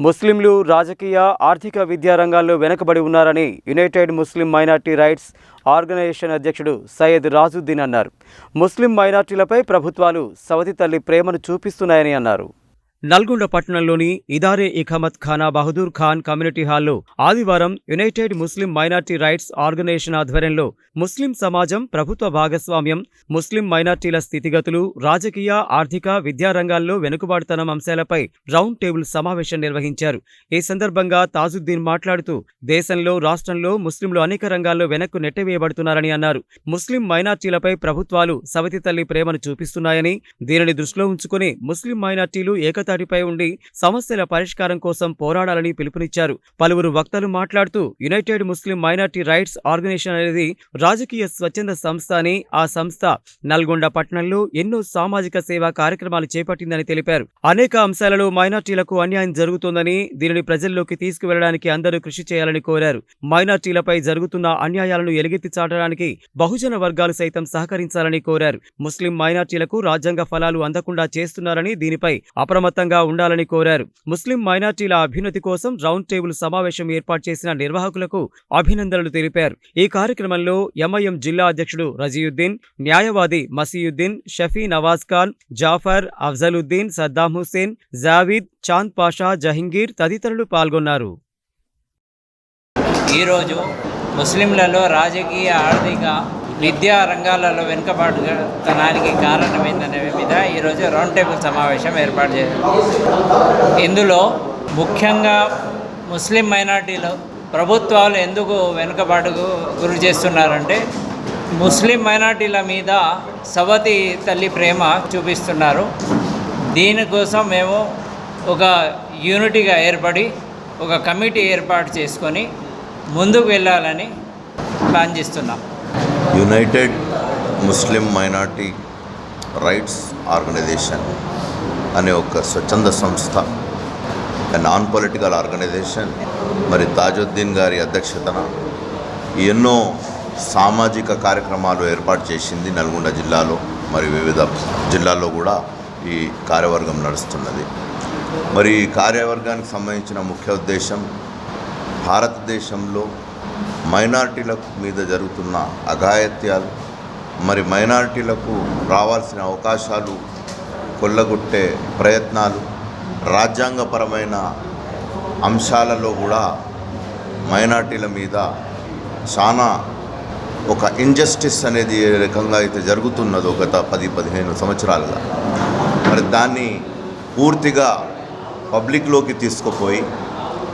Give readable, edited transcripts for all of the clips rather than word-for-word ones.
ముస్లింలు రాజకీయ, ఆర్థిక, విద్యా రంగాల్లో వెనుకబడి ఉన్నారని యునైటెడ్ ముస్లిం మైనార్టీ రైట్స్ ఆర్గనైజేషన్ అధ్యక్షుడు సయ్యద్ రాజుద్దీన్ అన్నారు. ముస్లిం మైనార్టీలపై ప్రభుత్వాలు సవతి తల్లి ప్రేమను చూపిస్తున్నాయని అన్నారు. నల్గొండ పట్టణంలోని ఇదారే ఇఖమత్ ఖానా బహదూర్ ఖాన్ కమ్యూనిటీ హాల్లో ఆదివారం యునైటెడ్ ముస్లిం మైనార్టీ రైట్స్ ఆర్గనైజేషన్ ఆధ్వర్యంలో ముస్లిం సమాజం, ప్రభుత్వ భాగస్వామ్యం, ముస్లిం మైనార్టీల స్థితిగతులు, రాజకీయ, ఆర్థిక, విద్యా రంగాల్లో వెనుకబాటుతనం అంశాలపై రౌండ్ టేబుల్ సమావేశం నిర్వహించారు. ఈ సందర్భంగా తాజుద్దీన్ మాట్లాడుతూ దేశంలో, రాష్ట్రంలో ముస్లింలు అనేక రంగాల్లో వెనక్కు నెట్టివేయబడుతున్నారని అన్నారు. ముస్లిం మైనార్టీలపై ప్రభుత్వాలు సవతి తల్లి ప్రేమను చూపిస్తున్నాయని, దీనిని దృష్టిలో ఉంచుకుని ముస్లిం మైనార్టీలు ఏకతాటిపై ఉండి సమస్యల పరిష్కారం కోసం పోరాడాలని పిలుపునిచ్చారు. పలువురు వక్తలు మాట్లాడుతూ యునైటెడ్ ముస్లిం మైనార్టీ రైట్స్ ఆర్గనైజేషన్ అనేది రాజకీయ స్వచ్ఛంద సంస్థ అని, ఆ సంస్థ నల్గొండ పట్టణంలో ఎన్నో సామాజిక సేవా కార్యక్రమాలు చేపట్టిందని తెలిపారు. అనేక అంశాలలో మైనార్టీలకు అన్యాయం జరుగుతోందని, దీనిని ప్రజల్లోకి తీసుకువెళ్లడానికి అందరూ కృషి చేయాలని కోరారు. మైనార్టీలపై జరుగుతున్న అన్యాయాలను ఎలుగెత్తి చాటడానికి బహుజన వర్గాలు సైతం సహకరించాలని కోరారు. ముస్లిం మైనార్టీలకు రాజ్యాంగ ఫలాలు అందకుండా చేస్తున్నారని, దీనిపై అప్రమత్తంగా ఉండాలని కోరారు. ముస్లిం మైనార్టీల అభ్యున్నతి కోసం రౌండ్ టేబుల్ సమావేశం ఏర్పాటు చేసిన నిర్వాహకులకు అభినందనలు తెలిపారు. ఈ కార్యక్రమంలో ఎంఐఎం జిల్లా అధ్యక్షుడు రజీయుద్దీన్, న్యాయవాది మసీయుద్దీన్, షఫీ నవాజ్ ఖాన్, జాఫర్, అఫ్జలుద్దీన్, సద్దాం హుస్సేన్, జావీద్, చాంద్ పాషా, జహంగీర్ తదితరులు పాల్గొన్నారు. ఈరోజు ముస్లింలలో రాజకీయ, ఆర్థిక, విద్యా రంగాలలో వెనుకబాటుతనానికి కారణమైందనే మీద ఈరోజు రౌండ్ టేబుల్ సమావేశం ఏర్పాటు చేశారు. ఇందులో ముఖ్యంగా ముస్లిం మైనార్టీలు ప్రభుత్వాలు ఎందుకు వెనుకబాటుకు గురి చేస్తున్నారంటే, ముస్లిం మైనార్టీల మీద సవతి తల్లి ప్రేమ చూపిస్తున్నారు. దీనికోసం మేము ఒక యూనిటీగా ఏర్పడి ఒక కమిటీ ఏర్పాటు చేసుకొని ముందుకు వెళ్ళాలని ప్లాన్ చేస్తున్నాం. యునైటెడ్ ముస్లిం మైనార్టీ రైట్స్ ఆర్గనైజేషన్ అనే ఒక స్వచ్ఛంద సంస్థ, నాన్ పొలిటికల్ ఆర్గనైజేషన్, మరి తాజుద్దీన్ గారి అధ్యక్షతన ఎన్నో సామాజిక కార్యక్రమాలు ఏర్పాటు చేసింది. నల్గొండ జిల్లాలో మరి వివిధ జిల్లాల్లో కూడా ఈ కార్యవర్గం నడుస్తున్నది. మరి ఈ కార్యవర్గానికి సంబంధించిన ముఖ్య ఉద్దేశం భారతదేశంలో మైనార్టీల మీద జరుగుతున్న అఘాయిత్యాలు, మరి మైనార్టీలకు రావాల్సిన అవకాశాలు కొల్లగొట్టే ప్రయత్నాలు, రాజ్యాంగపరమైన అంశాలలో కూడా మైనార్టీల మీద చాలా ఒక ఇంజస్టిస్ అనేది ఏ రకంగా అయితే జరుగుతున్నదో గత 10-15 సంవత్సరాలుగా, మరి దాన్ని పూర్తిగా పబ్లిక్లోకి తీసుకుపోయి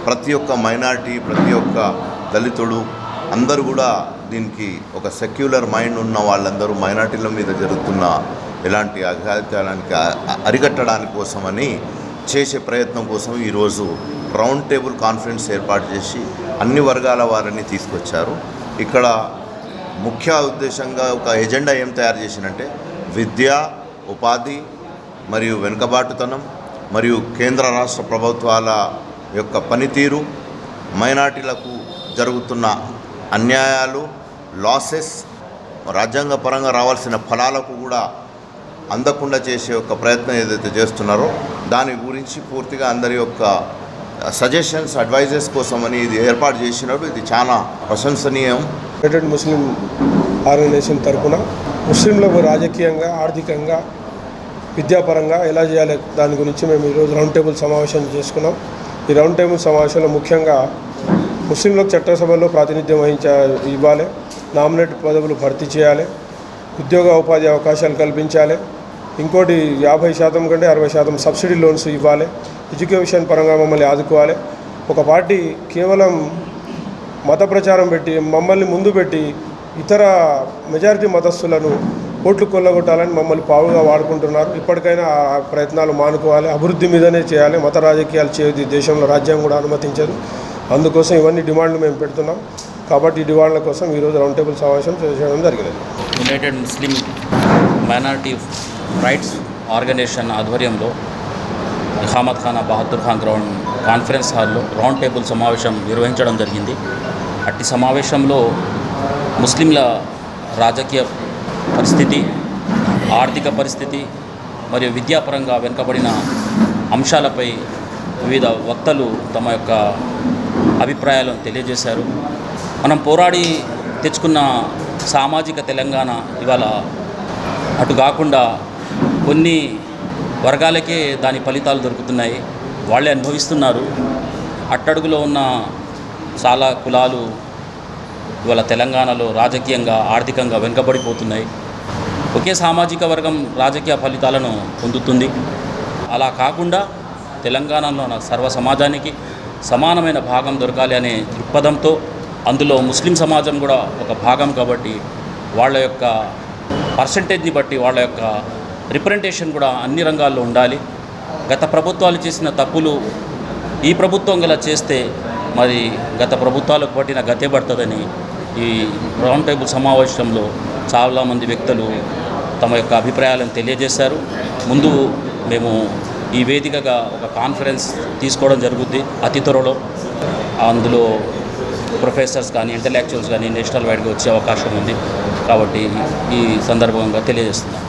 ప్రతి ఒక్క మైనార్టీ, ప్రతి ఒక్క దళితుడు అందరూ కూడా దీనికి ఒక సెక్యులర్ మైండ్ ఉన్న వాళ్ళందరూ మైనార్టీల మీద జరుగుతున్న ఇలాంటి అఘాయిత్యానికి అరికట్టడానికి కోసమని చేసే ప్రయత్నం కోసం ఈరోజు రౌండ్ టేబుల్ కాన్ఫరెన్స్ ఏర్పాటు చేసి అన్ని వర్గాల వారిని తీసుకొచ్చారు. ఇక్కడ ముఖ్య ఉద్దేశంగా ఒక ఎజెండా ఏం తయారు చేసినంటే, విద్య, ఉపాధి మరియు వెనుకబాటుతనం మరియు కేంద్ర రాష్ట్ర ప్రభుత్వాల యొక్క పనితీరు, మైనార్టీలకు జరుగుతున్న అన్యాయాలు, లాసెస్, రాజ్యాంగపరంగా రావాల్సిన ఫలాలకు కూడా అందకుండా చేసే ఒక ప్రయత్నం ఏదైతే చేస్తున్నారో దాని గురించి పూర్తిగా అందరి యొక్క సజెషన్స్, అడ్వైజెస్ కోసమని ఇది ఏర్పాటు చేసినప్పుడు ఇది చాలా ప్రశంసనీయం. యునైటెడ్ ముస్లిం ఆర్గనైజేషన్ తరఫున ముస్లింలకు రాజకీయంగా, ఆర్థికంగా, విద్యాపరంగా ఎలా చేయాలి దాని గురించి మేము ఈరోజు రౌండ్ టేబుల్ సమావేశం చేసుకున్నాం. ఈ రౌండ్ టేబుల్ సమావేశంలో ముఖ్యంగా ముస్లింలకు చట్టసభల్లో ప్రాతినిధ్యం ఇవ్వాలి, నామినేట్ పదవులు భర్తీ చేయాలి, ఉద్యోగ ఉపాధి అవకాశాలు కల్పించాలి, ఇంకోటి 50% కంటే 60% సబ్సిడీ లోన్స్ ఇవ్వాలి, ఎడ్యుకేషన్ పరంగా మమ్మల్ని ఆదుకోవాలి. ఒక పార్టీ కేవలం మత ప్రచారం పెట్టి మమ్మల్ని ముందు పెట్టి ఇతర మెజారిటీ మతస్థులను ఓట్లు కొల్లగొట్టాలని మమ్మల్ని పావుగా వాడుకుంటున్నారు. ఇప్పటికైనా ఆ ప్రయత్నాలు మానుకోవాలి, అభివృద్ధి మీదనే చేయాలి. మత రాజకీయాలు చేయదు, దేశంలో రాజ్యాంగం కూడా అనుమతించదు. అందుకోసం ఇవన్నీ డిమాండ్లు మేము పెడుతున్నాం. కాబట్టి ఈ డిమాండ్ల కోసం ఈరోజు రౌండ్ టేబుల్ సమావేశం చేయడం జరిగినది. యునైటెడ్ ముస్లిం మైనార్టీ రైట్స్ ఆర్గనైజేషన్ ఆధ్వర్యంలో ఇఖామత్ ఖానా బహదూర్ ఖాన్ గ్రౌండ్ కాన్ఫరెన్స్ హాల్లో రౌండ్ టేబుల్ సమావేశం నిర్వహించడం జరిగింది. అట్టి సమావేశంలో ముస్లింల రాజకీయ పరిస్థితి, ఆర్థిక పరిస్థితి మరియు విద్యాపరంగా వెనుకబడిన అంశాలపై వివిధ వక్తలు తమ యొక్క అభిప్రాయాలను తెలియజేశారు. మనం పోరాడి తెచ్చుకున్న సామాజిక తెలంగాణ ఇవాళ అటు కాకుండా కొన్ని వర్గాలకే దాని ఫలితాలు దొరుకుతున్నాయి, వాళ్ళే అనుభవిస్తున్నారు. అట్టడుగులో ఉన్న చాలా కులాలు ఇవాళ తెలంగాణలో రాజకీయంగా ఆర్థికంగా వెనుకబడిపోతున్నాయి. ఒకే సామాజిక వర్గం రాజకీయ ఫలితాలను పొందుతుంది. అలా కాకుండా తెలంగాణలో ఉన్న సర్వ సమాజానికి సమానమైన భాగం దొరకాలి అనే దృక్పథంతో, అందులో ముస్లిం సమాజం కూడా ఒక భాగం కాబట్టి వాళ్ళ యొక్క పర్సంటేజ్ని బట్టి వాళ్ళ యొక్క రిప్రజెంటేషన్ కూడా అన్ని రంగాల్లో ఉండాలి. గత ప్రభుత్వాలు చేసిన తప్పులు ఈ ప్రభుత్వం గల చేస్తే మరి గత ప్రభుత్వాలకు పట్టిన గతే పడుతుందని ఈ రౌండ్ టేబుల్ సమావేశంలో చాలామంది వ్యక్తులు తమ యొక్క అభిప్రాయాలను తెలియజేశారు. ముందు మేము ఈ వేదికగా ఒక కాన్ఫరెన్స్ తీసుకోవడం జరుగుద్ది అతి త్వరలో. అందులో ప్రొఫెసర్స్ కానీ ఇంటలెక్చువల్స్ కానీ నేషనల్ వైడ్గా వచ్చే అవకాశం ఉంది కాబట్టి ఈ సందర్భంగా తెలియజేస్తున్నాం.